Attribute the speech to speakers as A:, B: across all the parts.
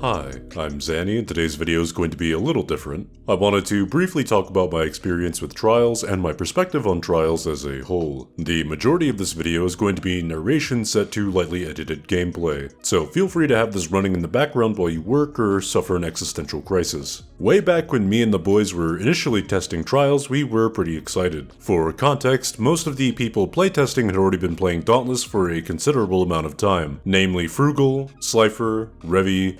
A: Hi, I'm Xanny, and today's video is going to be a little different. I wanted to briefly talk about my experience with Trials and my perspective on Trials as a whole. The majority of this video is going to be narration set to lightly edited gameplay, so feel free to have this running in the background while you work or suffer an existential crisis. Way back when me and the boys were initially testing Trials, we were pretty excited. For context, most of the people playtesting had already been playing Dauntless for a considerable amount of time, namely Frugal, Slifer, RevvyRad,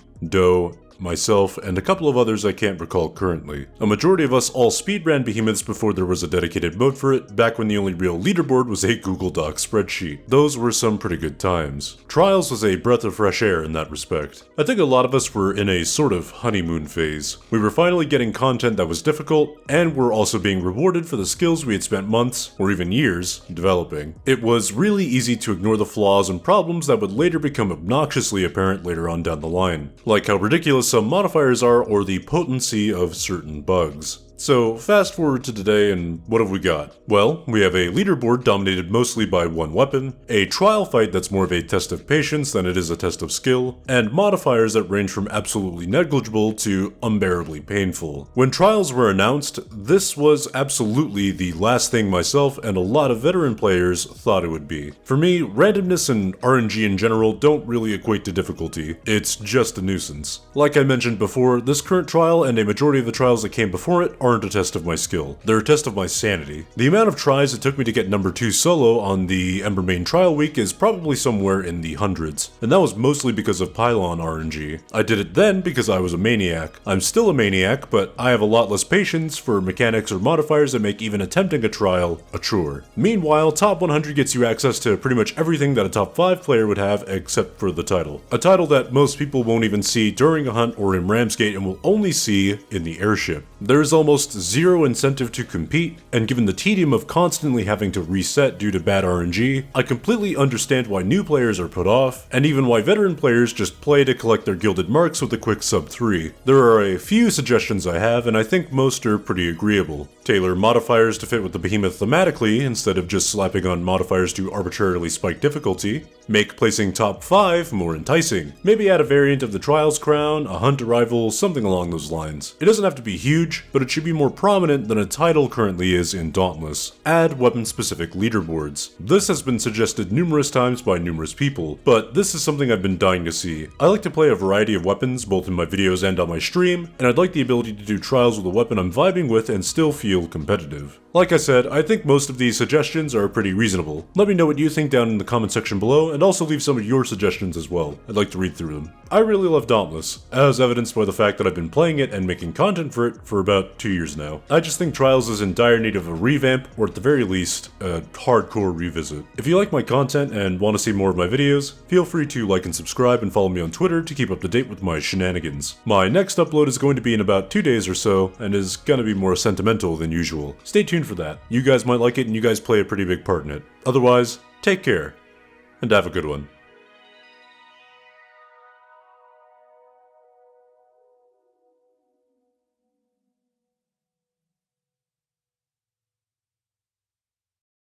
A: myself, and a couple of others I can't recall currently. A majority of us all speedran behemoths before there was a dedicated mode for it, back when the only real leaderboard was a Google Doc spreadsheet. Those were some pretty good times. Trials was a breath of fresh air in that respect. I think a lot of us were in a sort of honeymoon phase. We were finally getting content that was difficult, and were also being rewarded for the skills we had spent months, or even years, developing. It was really easy to ignore the flaws and problems that would later become obnoxiously apparent later on down the line, like how ridiculous some modifiers are or the potency of certain bugs. So fast forward to today, and what have we got? Well, we have a leaderboard dominated mostly by one weapon, a trial fight that's more of a test of patience than it is a test of skill, and modifiers that range from absolutely negligible to unbearably painful. When Trials were announced, this was absolutely the last thing myself and a lot of veteran players thought it would be. For me, randomness and RNG in general don't really equate to difficulty, it's just a nuisance. Like I mentioned before, this current trial and a majority of the trials that came before it aren't a test of my skill. They're a test of my sanity. The amount of tries it took me to get number 2 solo on the Ember Main trial week is probably somewhere in the hundreds, and that was mostly because of pylon RNG. I did it then because I was a maniac. I'm still a maniac, but I have a lot less patience for mechanics or modifiers that make even attempting a trial a chore. Meanwhile, top 100 gets you access to pretty much everything that a top 5 player would have except for the title. A title that most people won't even see during a hunt or in Ramsgate and will only see in the airship. There's almost zero incentive to compete, and given the tedium of constantly having to reset due to bad RNG, I completely understand why new players are put off, and even why veteran players just play to collect their gilded marks with a quick sub 3. There are a few suggestions I have, and I think most are pretty agreeable. Tailor modifiers to fit with the behemoth thematically, instead of just slapping on modifiers to arbitrarily spike difficulty. Make placing top 5 more enticing. Maybe add a variant of the Trials crown, a hunt arrival, something along those lines. It doesn't have to be huge, but it should be more prominent than a title currently is in Dauntless. Add weapon-specific leaderboards. This has been suggested numerous times by numerous people, but this is something I've been dying to see. I like to play a variety of weapons, both in my videos and on my stream, and I'd like the ability to do trials with a weapon I'm vibing with and still feel competitive. Like I said, I think most of these suggestions are pretty reasonable. Let me know what you think down in the comment section below, and also leave some of your suggestions as well. I'd like to read through them. I really love Dauntless, as evidenced by the fact that I've been playing it and making content for it for about 2 years now. I just think Trials is in dire need of a revamp, or at the very least, a hardcore revisit. If you like my content and want to see more of my videos, feel free to like and subscribe and follow me on Twitter to keep up to date with my shenanigans. My next upload is going to be in about 2 days or so, and is gonna be more sentimental than usual. Stay tuned for that. You guys might like it, and you guys play a pretty big part in it. Otherwise, take care, and have a good one.